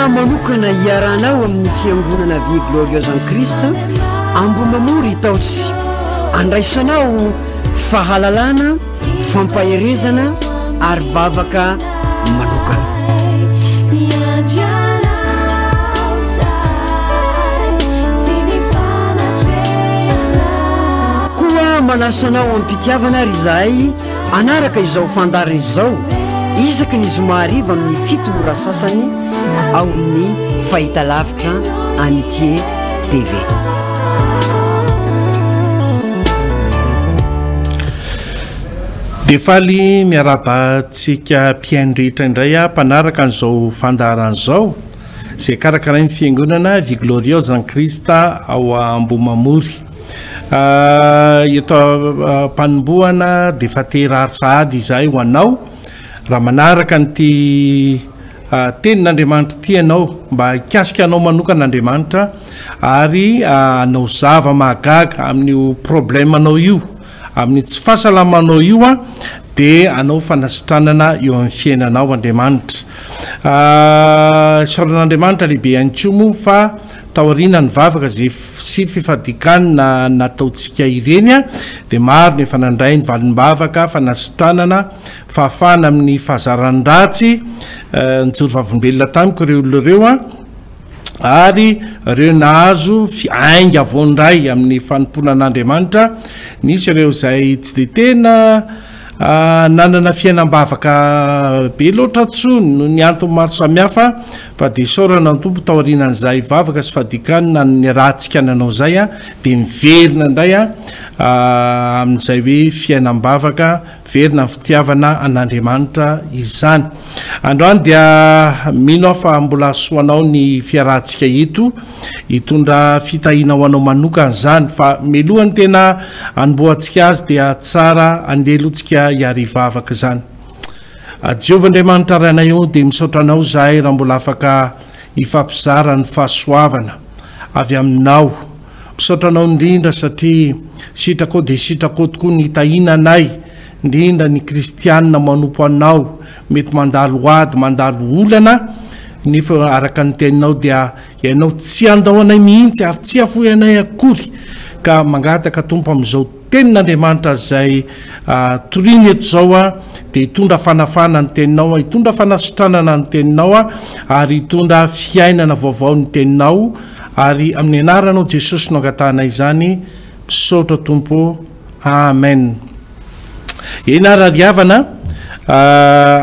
manokana hiaranao amin'ny fiangonana Vie Glorieuse en Christ Ambomamory taotsy andraisanao fahalalana fampaherezana ary vavaka manokana koa manasanao ampitiavana ry zahay anaraka izao fandarina izao isaky ny zoma hariva amin'ny 7 ora sasany ao amin'ny fahitalavitra Amitié TV. Defaly miarabantsika mpiainrehetra indray mpanaraka an'izao fandaran'izao izay karakara ny fiangonana Vie Glorieuse en Christ ao Ambomamory. Eto mpanomboana dia efa terary sahady izay ho anao raha manaraka nyty tenin'Andriamanitra ty anao mba hikasika anao manokana Andriamanitra ary anao zava mahagaga amin'io problemanao io amin'ny tsy fahasalamanao io dia anao fanasitranana eo amin'ny fiainanao Andriamanitra. Saoran'Andriamanitra lehibe antsomo fa taoriana ny vavaka zay sy fifadikanina nataontsika ireny dia maro ny fanandray ny valim-bavaka fanasitranana fahafana amin'ny fahazaran-dratsy nijoro vavolombelona tamiko ireo olona ireo ary ireo nahazo ainga voandray amin'ny fanomponan'Andriamanitra. Nisy ireo izay tsy dia tena nanana fiainam-bavaka be loatra tsony no ny antony maro samihafa fa dia saorana ny tompo taorianan'izay vavaka sy fadikanina ny rahantsika nanao zay dia miverina indray amin'izay hoe fiainam-bavaka verina ny fitiavana an'Andriamanitra izany. Androany dia mino fa mbola soanao ny fiarahantsika eto hitondra fitahiana ho anao manokana izany fa melohany tena anomboantsika azy dia tsara andelotsika hiary vavaka izany. Jehovah Andriamanitra ranay eo dia misaotra anao zahay raha mbola afaka hifampizara ny fahasoavana avy aminao. Misaotra anao indrindra satria sitrako dia sitrako tokoa ny hitahiana anay indrindra ny kristianina manompo anao mety mandalo ady mandalo olana nefa araka ny teninao dia ianao tsy andao anay mihitsy ary tsy afoy anay akory ka mangataka tompo amin'izao tenin'Andriamanitra izay toriny eto zao dia hitondra fanafana ny teninao hitondra fanasitranana ny teninao ary hitondra fiainana vaovao ny teninao ary amin'ny anaranao Jesosy no angatanay izany misaotra tompo amen. Enara riavana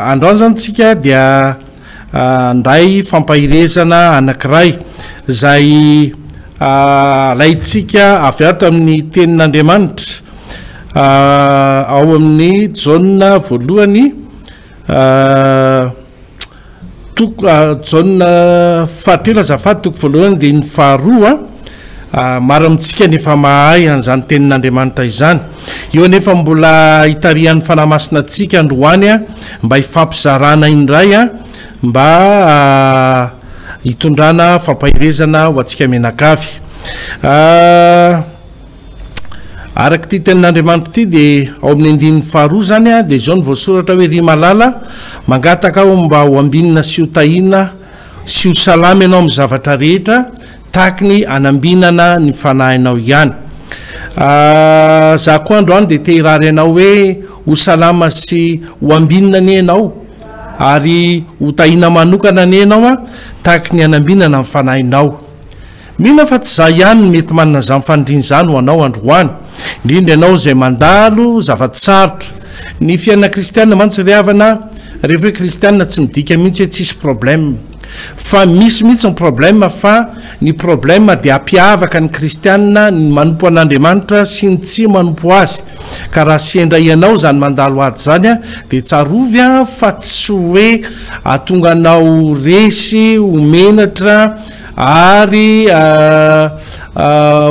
androany zany tsika dia ndray fampahirezana anankiray izay alaitsika avy ato amin'ny tenin'Andriamanitra ao amin'ny jauna voalohany jauna fahatelo azafady toko voalohany dia ny faharoa maro amintsika nefa mahay an'izany tenin'Andriamanitra izany. Eo nefa mbola hitarihan'ny fanamasina antsika androany mba hifampizarana indray mba hitondrana fampahirezana ho antsika menakavy. Araka ty tenin'Andriamanitra ty dia ao amin'ny andininy faharoa zany dia izao ny voasoratra hoe ry malala mangataka aho mba ho ambinina sy ho tahina sy ho salama ianao amin'ny zavatra rehetra tahaka ny anambinana ny fanahinao ihany. Za koa androany dia te hirary ianao hoe ho salama sy ho ambinina ny ianao ary ho tahina manokana ny ianao tahaka ny anambinana ny fanahinao. Mino fa tsy za ihany mety manana izany fanindriny izany ho anao androany indrindra ianao izay mandalo zavatsarotra ny fiainana kristianina mantsy ry havana rehefa hoe kristianina tsy midika mihitsy hoe tsisy problème fa misy mihitsy ny problème fa ny problème dia ampiavaka ny kristianina ny manompo an'Andriamanitra sy ny tsy manompo azy ka raha sendra ianao zany mandalo ady zany dia tsarovy fa tsy hoe atonga anao resy homenatra ary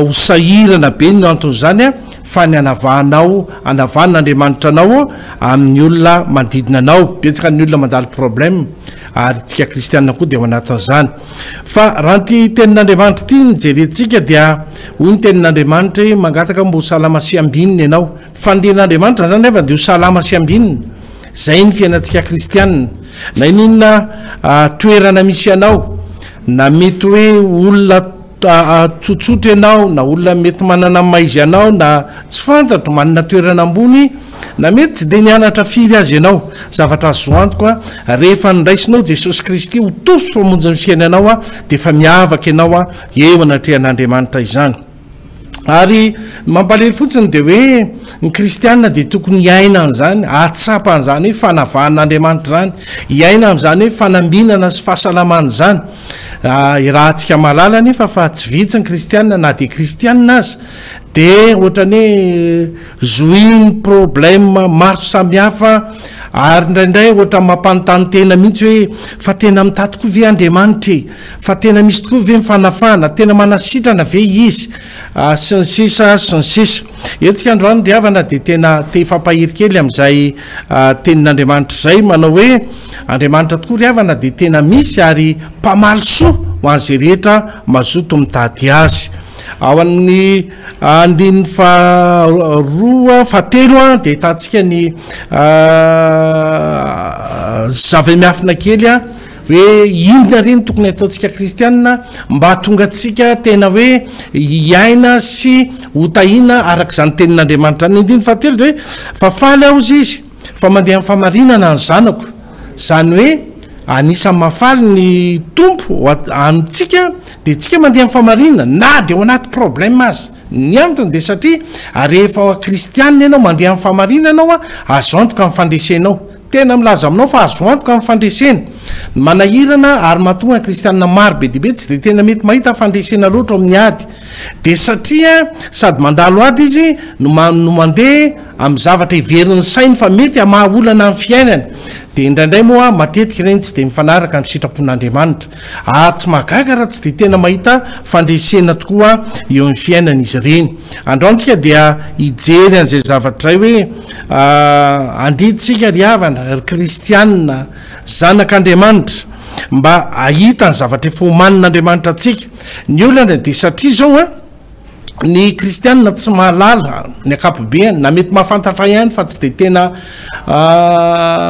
hosahirana be ny antony zany fa ny anavahanao anavan'Andriamanitra anao amin'ny olona manodidina anao betsaka ny olona mandalo problème ary tsika kristianina koa dia ao anatin'izany. Fa raha ty tenin'Andriamanitra ty nijerentsika dia hoy ny tenin'Andriamanitra mangataka mba ho salama sy ambinina ianao. Fandian'Andriamanitra zany nefa dia ho salama sy ambinina zay ny fiainantsika kristianina na ininona toerana misy ianao na mety hoe olona tsotsotra ianao na olona mety manana maizy anao na tsy fantatro manana toerana ambony na mety tsy de nianatra firy azy ianao zavatra azoanto koa rehefa niraisinao Jesosy Kristy ho tosy famonjy ny fiainanao a de efa miavaka ianao a eo anatrehan'Andriamanitra izany ary mampalely fotsiny de hoe ny kristianina de tokony iaina an'izany atsapa an'izany hoe fanavahan'Andriamanitra zany iaina am'izany hoe fanambinana sy fahasalamana zany raha antsika malala nefa fa tsy vitsy ny kristianina na de kristianina azy de ohatrany hoe zoiny problème maro samihafa ary indraindray ohatra mampanontany tena mihitsy hoe fa tena mitady tokoa ve Andriamanitra fa tena misy tokoa ve mifanafana tena manasitrana ve izy sy ny sisa sy ny sisa etsika androany ry havana de tena te fampahiry kely am'izay tenin'Andriamanitra zay manao hoe Andriamanitra tokoa ry havana de tena misy ary mpamaly soa ho an'izay rehetra mazoto mitady azy ao amin'ny andin'ny fahatelo de hitantsika ny zava-miafina kely hoe inona reny tokony ataontsika kristianina mba tonga atsika tena hoe iaina sy hotahina arak'izany tenin'Andriamanitra ny andin'ny fahatelo de hoe fa faly aho izy fa mandeha amin'ny famarinana ny zanako zany hoe anisany mafaly ny tompo amitsika de tsika mandeha amin'ny famarinana na de ao anaty problème azy ny antony de satria rehefa kristianina ianao mandeha amin'ny famarinana anao azo antoka amin'ny fandresenao tena milaza aminao fa azo antoka amin'ny fandresena manahirana ary mahatonga kristianina maro be dibe tsy de tena mety mahita fandresena loatra amin'ny ady de satria sady mandalo ady izy no mandeha amin'ny zavatra iverin'ny sainy fa mety amahaolana amin'ny fiainana de indraindray moa matetika reny tsy de mifanaraka ny sitrapon'Andriamanitra ary tsy mahagaga raha tsy de tena mahita fandresena tokoa eo amin'ny fiainana izy reny androantsika dia hijery an'izay zavatra zay hoe andiditsika ry havana kristianina zanak'Andriamanitra mba ahita ny zavatra efa homanin'Andriamanitra atsika ny olana de satria zao ny kristianina tsy mahalala ny akapobeany na mety mahafantatra ihany fa tsy de tena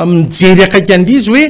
mijery akaiky an'izy hoe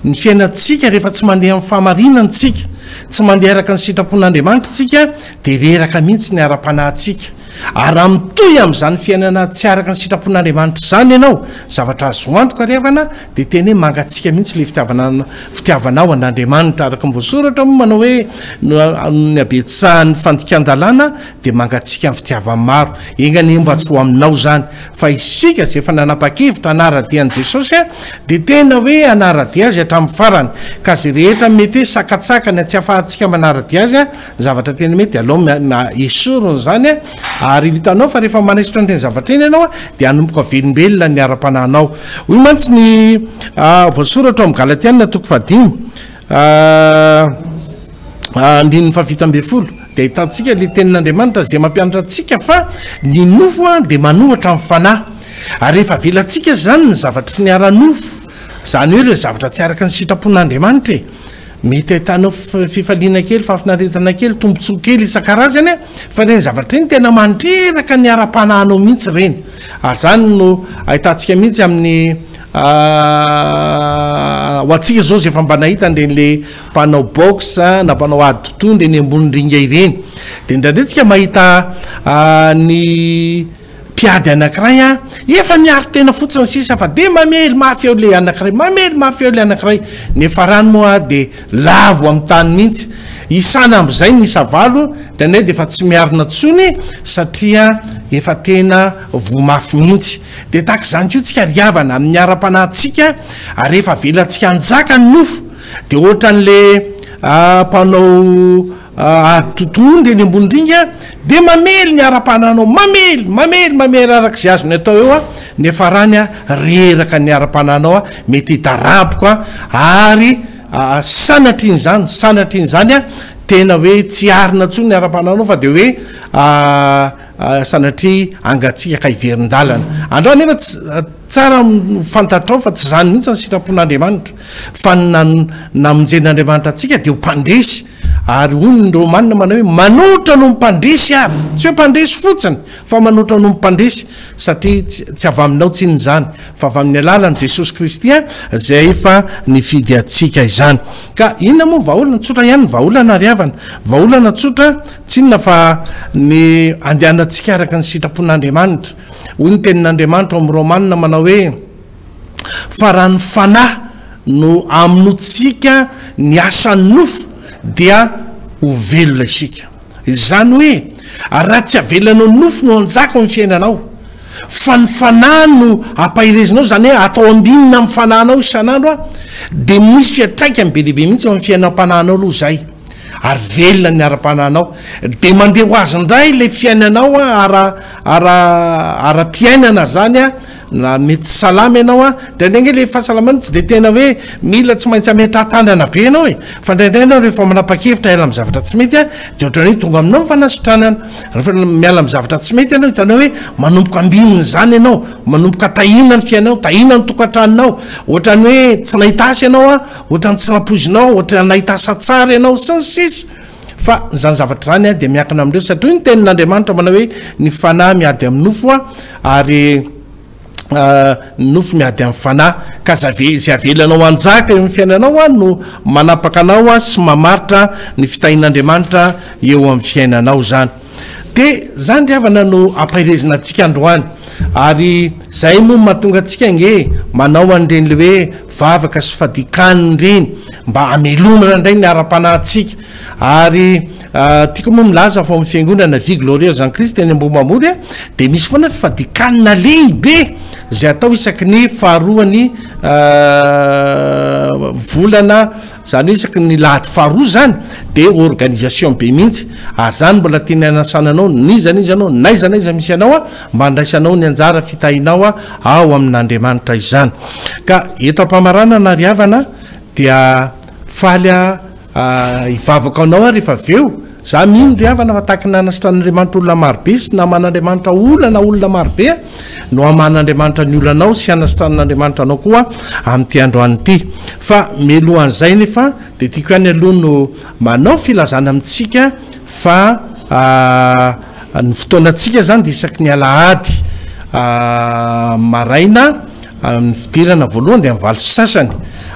ny fiainantsika rehefa tsy mandeha amin'ny fahamarinantsika tsy mandeha araka ny sitrapon'Andriamanitra tsika de reraka mihitsy ny ara-panahintsika ary amitoy am'izany fiainana tsy araka ny sitrapon'Andriamanitra zany ianao zavatra azo antoka ry havana de tena hoe mangatsika mihitsy le fitiavanao an'Andriamanitra araka ny voasoratra moa manao hoe ny abetsahan'ny fandikan-dalàna de mangatsika amin'ny fitiavany maro engany mba tsy ho aminao zany fa isika zay efa nanapa-kevitra anaradian'i Jesosy de tena hoe anaradia azy hatramin'ny farany ka zay rehetra mety hoe sakatsakany tsy afahantsika manaradia azy zavatra tena mety aloha esorony zany ary vitanao fa rehefa manaisitra n'teny zavatra eny ianao de anomboka velombelona ny ara-panahinao hoy mantsy ny voasoratra amin'ny Galatianina toko 5 andininy fahavita-ambin'ny folo de ahitantsika le tenin'Andriamanitra zay mampianatra atsika fa ny nofo de manohatra amin'ny fanahy ary rehefa velantsika zany ny zavatra tsy niara-nofo zany hoe reo zavatra tsy araka ny sitrapon'Andriamanitra mety ahitanao fifaliana kely fafinaretana kely tombontsoa kely isan-karazany fa reny zavatra reny tena mandreraka ny ara-panahinao mihitsy reny ary zany no ahitantsika mihitsy amin'ny ho atsika zao zay efa mba nahita nren'le mpanao box na mpanao ady totondo eny ambony ringa ireny de ndraindray mahita ny mpiady anankiray efa miaro tena fotsiny sisa fa de mamely mafy eo le anankiray mamely mafy eo le anankiray nefa rano moa de lavo amin'ny tany mihitsy isana am'izay ny isavalo ndraindray de efa tsy miarina tsony satria efa tena vomafy mihitsy de tahaka zany ko tsika riavana amin'ny ara-panahintsika ary rehefa velantsika anjaka ny nofo de ohatran'le mpanao totondo eny ambony ringa de mamely ny ara-panahinao mamely arak'izay azony atao eo nefa rany reraka ny ara-panahinao mety hitaraboka ary sanatriny zany tena hoe tsy arina tsony ny ara-panahinao fa de hoe sanatry angatsika ka iverin-dalana androa nefa tsara fantatrao fa tsy zany mihitsy ny sitrapon'Andriamanitra fa namonjen'Andriamanitra atsika de ho mpandresy ary ondro manina manao hoe manotra no mipandresy ary tsy hoe mpandresy fotsiny fa manotra no mipandresy satria tsy avy aminao tsiny zany fa avy amin'ny alalan'i Jesosy Kristy zay efa nifidy atsika izany. Ka inona moa vahaolana tsotra ihany vahaolana riavana vahaolana tsotra tsy inona fa ny andehanantsika araka ny sitrapon'Andriamanitra. Hoy ny tenin'Andriamanitra amin'ny Romanina manao hoe fa raha ny fanahy no aminotsika ny asan'ny nofo dia ho velona isika. Izany hoe raha tsy avelanao nofo no anjaka amin'ny fiainanao fa ny fanahy no ampahirezinao zany hoe atao ambinina amin'ny fanahinao isan'andro dia misy fiatraikany be lehibe mihitsy amin'ny fiainam-panahinao aloha zay ary velona ny ara-panahinao dia mandeha ho azy indray ilay fiainanao ara-piainana zany na mety salama ianao ndraindray le fahasalamana tsy dia tena hoe mila tsy maintsy ametrahatandana be ianao fa ndraindray ianao rehefa manapa-kevitra hiala amin'ny zavatra tsy mety dia ohatran'ny hoe tonga aminao mifanasitranana rehefa miala amin'ny zavatra tsy mety ianao hitanao hoe manomboka ambininy zany ianao manomboka tahina ny fiainanao tahina ny tokantranonao ohatran'ny hoe tsy nahitasy ianao ohatran'ny tsy napozinao ohatran'ny nahitasa tsara ianao sy ny sisa fa zany zavatra zany dia miankina amin'ireo satria ny tenin'Andriamanitra manao hoe ny fanahy miady amin'ny nofo ary nofo miady amin'ny fanahy ka zay avelanao anjaka eo amin'ny fiainanao no manapaka anao sy mamaritra ny fitahin'Andriamanitra eo amin'ny fiainanao zany. Dia zany riavana no ampahirezina antsika androany ary zay moa mahatonga antsika nge manao an'ireny le hoe vavaka sy fadikaniny reny mba amelomana indray ny ara-panahintsika ary tiako moa milaza fa amin'ny fiangonana Vie Glorieuse en Christ eny Ambomamamory dia misy foana fadikanina lehibe zay atao isaky ny faharoany volana zany hoe isaky ny lahady faharoa zany dia organisation be mihitsy ary zany mbola tiany anasananao nizanizy anao naizanaiza misy anao mba andraisanao ny anjara fitahinao ao amin'Andriamanitra izany. Ka eto ampamaranana riavana dia faly ivavaka anao rehefa aveo za mino riavana fa tahaka nanasitran'Andriamanitra olona marobe sy naman'Andriamanitra olona marobe no aman'Andriamanitra ny olanao sy anasitran'Andriamanitra anao koa amin'ity androany ity fa melohan'izay nefa dia tiako ihany aloha no manao filazana amintsika fa ny fotoanantsika zany dia isaky ny alahady maraina amin'ny fidirana voalohany dia amin'ny valo sasany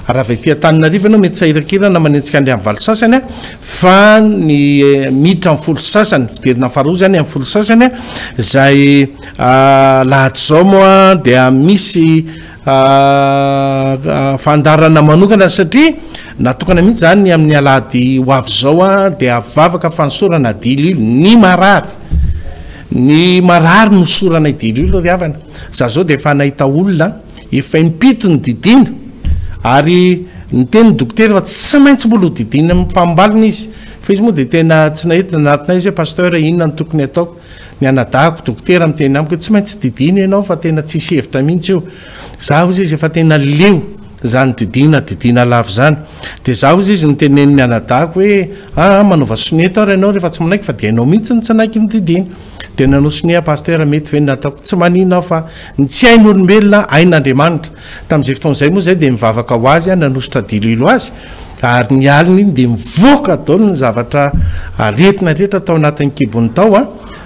raha va ity Antananarivo ianao mety sahirakirana manentsika andeha amin'ny valo sasany fa ny miditra amin'ny folo sasany fidirana faharoa zany amin'ny folo sasany zay lahady zao moa dia misy fandarana manokana satria natokana mihitsy zany amin'ny alahady ho avy zao dia vavaka fansorana dililo ny marary no sorana dililo riavana za zao dia efa nahita olona efa impito ny didina ary ny teny dokotera fa tsy maintsy mbola ho didina mifambalina izy fa izy moa dia tena tsy nahetina anatina izy hoe pasteur inona ny tokony ataoko ny anadahako dokotera miteny amiko tsy maintsy didina ianao fa tena tsisy hevitra mihitsy io zaho izy efa tena leo zany didina lavo zany dia zaho izy ny teneniny anadahako hoe manova soneta ary ianao rehefa tsy manaiky fa dia ianao mihitsy ny tsy naiky ny didina dia nanao sonia pasteur mety ve nataoko tsy maninao fa ny tsy hain'olombelona hain'Andriamanitra tamin'izay fotoan'izay moa zay dia mivavaka ho azy nanositra dililo azy ary ny alina iny dia mivoaka daolo ny zavatra aretina rehetra tao anatin'ny kibony tao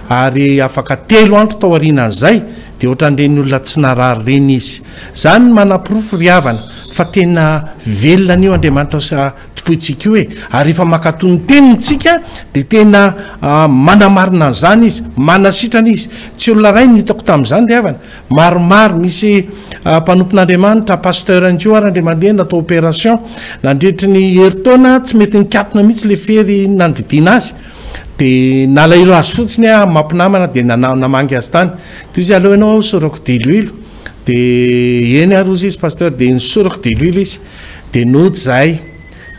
ary afaka 3 andro tao aorianan'izay dia ohatran'ireny olona tsy narary reny izy zany manapirofo riavana fa tena velona an'io Andriamanitra sa topoitsika io ary efa makatony tenintsika dia tena manamarina an'izany izy manasitrana izy tsy olona ray nitako tamin'izany riavana maromaro misy mpanompon'Andriamanitra pasteur anjio ary andria mandeha natao opération nandritry ny heritaona tsy mety nikatona mihitsy le fery nandridina azy dia nalailo azy fotsiny mampinamana dia namangy azy tany toy izy aloha ianao sorako diloilo dia eny arozy izy pasteur dia nysorako diloilo izy dia noty zahay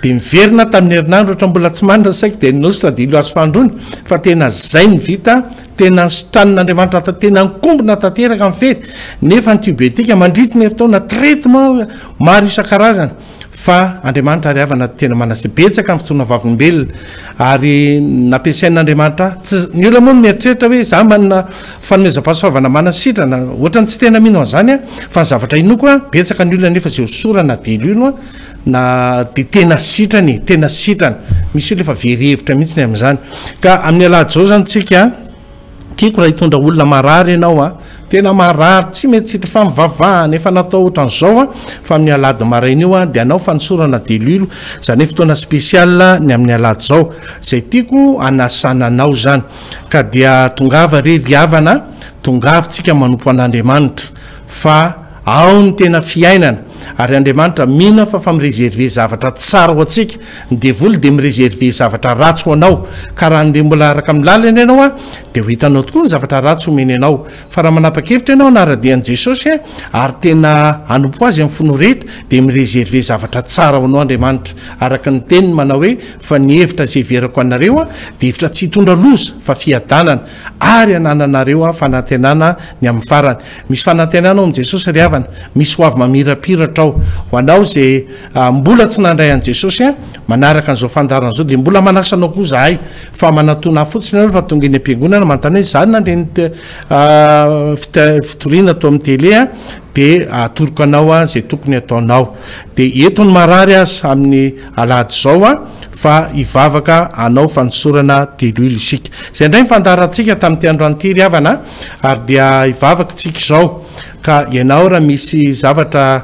dia miverina tamin'ny herinandro ohatra mbola tsy manitra saika dia nositra dilo azy fandrony fa tena zay ny vita tena sitran'andriamanitra tena nkombona tanteraka amin'ny fety nefa ny tiobetika mandritra ny heritonana traitement maro isan-karazana fa andriamanitra ary avana tena manasebetsaka amin'ny fotoana vavolombelona ary nampiasain'andriamanitra ny olona moa mieritreritra hoe za manana fanomezam-pahasoavana manasitrana ohatrany tsy tena mino an'izany a fa ny zavatra inoko a betsaka ny olona nefa zay osorana dilo ino a na de tena sitrana misy olo efa verihevitra mihitsy ny amin'izany ka amin'ny alady zao zany tsika tiako raha hitondra olona marary ianao a tena marary tsy mety sitra fa mivavahana efa natao ohatran'izao a fa amin'ny alady maraina io a de anao fanosorana delilo zany hoe fotoana spesial ny amin'ny alady zao zay tiako anasananao zany ka dia tongava re riavana tongavitsika manompo an'andriamanitra fa ao ny tena fiainana ary andriamanitra mino fa mireserve zavatra tsara ho atsika ny devoly de mireserve zavatra ratsy ho anao ka raha nde mbola araka amin'ny lalana ianao a de ho hitanao tokoa ny zavatra ratsy homeny anao fa raha manapa-kevitra ianao naradian'i Jesosy ary tena anompo azy amin'ny fony rehetra de mireserve zavatra tsara ho anao andriamanitra araka ny teniny manao hoe fa ny hevitra zay verako anareo a de hevitra tsy hitondra loza fa fiadanana ary anananareo a fanantenana ny amin'ny farany misy fanantenana ao amin'i Jesosy ry havana misy ho avy mamirapiratra ao ho anao zay mbola tsy nandray an' Jesosy a manaraka an'izao fandarana zao de mbola manasanao koa zahay fa manatona fotsiny anao fa tonga eny am-piangonana manontany hoe zany nandreny fitoriana atao amin'ny tele a de atoroko anao a zay tokony ataonao de eto ny marary azy amin'ny alady zao a fa ivavaka anao fanosorana delilo isika zay ndray mifandarantsika tamin'ity androany ity ry havana ary dia ivavaka tsika izao ka ianao raha misy zavatra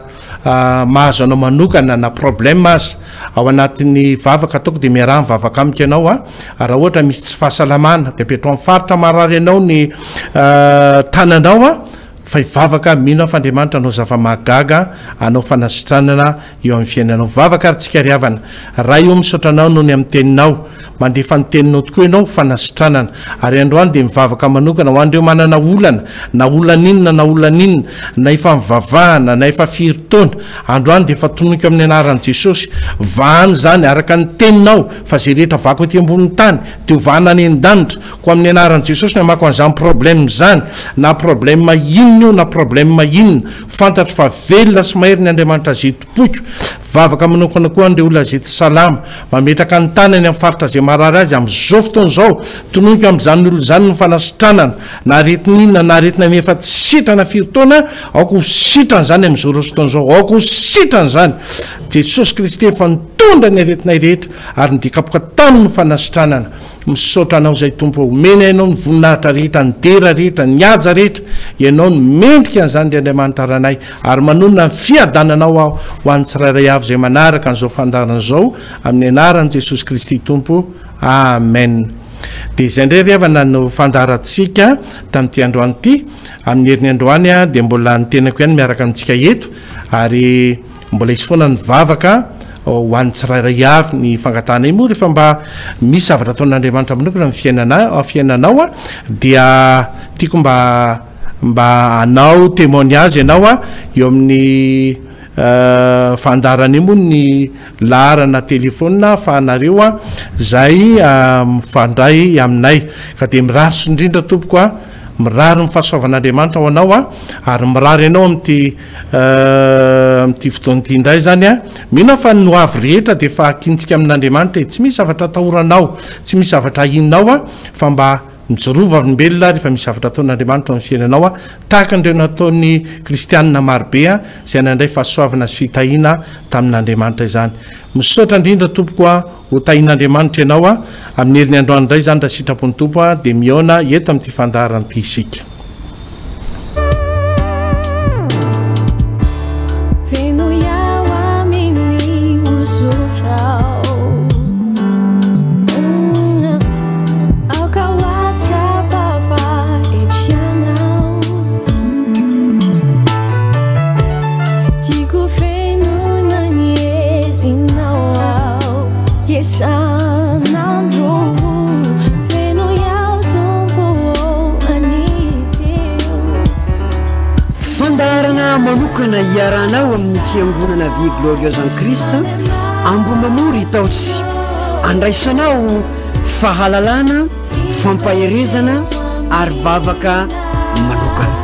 mahazo anao manokana na problème azy ao anatin'ny vavaka ataoko de miaraha mivavaka amiko ianao a raha ohatra misy tsy fahasalamana de petro amin'ny faritra marary ianao ny tananao a fa ivavaka mino fa andriamanitra anao zava-mahagaga anao fanasitranana eo amin'ny fiainanao vavaka ary tsika ry havana raha io misotranao noho ny amin'ny teninao mandefa ny teninao tokoa ianao fanasitranana ary androany de mivavaka manokana ho andreo manana olana na olaninona na olaninona na efa mivavahana na efa firy-taona androany de efa tonoiko amin'ny anaran'i Jesosy vahany zany araka ny teninao fa zay rehetra vako aty ambonin'ny tany de ho vahana any an-danitra ko amin'ny anaran'i Jesosy ny amako an'izany problème zany na problème io na problème inona fantatra fa velona sy mahery ny andriamanitra zay topoiko vavaka manokana koa andreo olona zay tsy salama mametraka ny tanany amin'ny faritra zay marary azy amin'izao fotoana zao tonoiko amin'izany olo zany ny fanasitranana na aretin'inona na aretina efa tsy sitrana firy-taona aoko ho sitrana zany amin'izao fotoana zao aoko ho sitrana zany Jesosy Kristy efa nitondra ny aretinay rehetra ary nidikapoka taminy fanasitranana misaotra anao zay tompo omena ianao ny voninahitra rehetra ny dera rehetra ny aja rehetra ianao ny mendrika an'izany ry andriamanitra ranay ary manonona ny fiadananao ao ho an'ny tsirairay avy zay manaraka an'izao fandarana zao amin'ny anaran'i Jesosy Kristy tompo amen de zay ndray ry havana no fandarantsika tamin'ity androany ity amin'ny herin'ny androany a de mbola ny tenako ihany miaraka amintsika eto ary mbola isy foana ny vavaka ho an'ny tsirairay avy ny fangatana imo rehefa mba misy zavatra ataon'andriamanitra manokana fiainanao a dia tiako mba anao témoignage ianao a eo amin'ny fandarana imo ny laharana telefona fa anareo a zay mifandray aminay ka de mirary sondrindra tompoko a mirary ny fahasoavan'andriamanitra ho anao a ary mirary ianao amty fotoan'ity indray zany a mino fa no avy rehetra de fa akintsika amin'andriamanitra tsy misy zavatra atahoranao tsy misy zavatra ahinao a fa mba mijorova avolombelona rehefa misy zavatra ataon'andriamanitra amin'ny fiainanao a tahaka andreo nataon'ny kristianina marobe a zay nandray fahasoavana sy fitahina tamin'andriamanitra izany misaotra indrindra tompoko a ho tahin'andriamanitra ianao a amin'ny herin'ny androany indray zany raha sitrapony tompo a de miona eto amin'ity fandaran'ity isika manokana hiaranao amin'ny fiangonana vie glorieuse en Christ ambomamory taotsy andraisanao fahalalana fampaherezana ary vavaka manokana.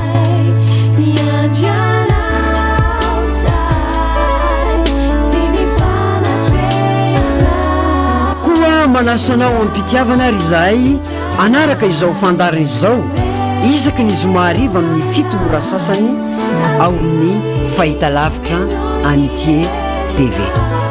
Koa manasanao ampitiavana ry zahay anaraka izao fandarina izao isaky ny zoma hariva amin'ny 7 ora sasany ao amin'ny fahitalavitra Amitié TV.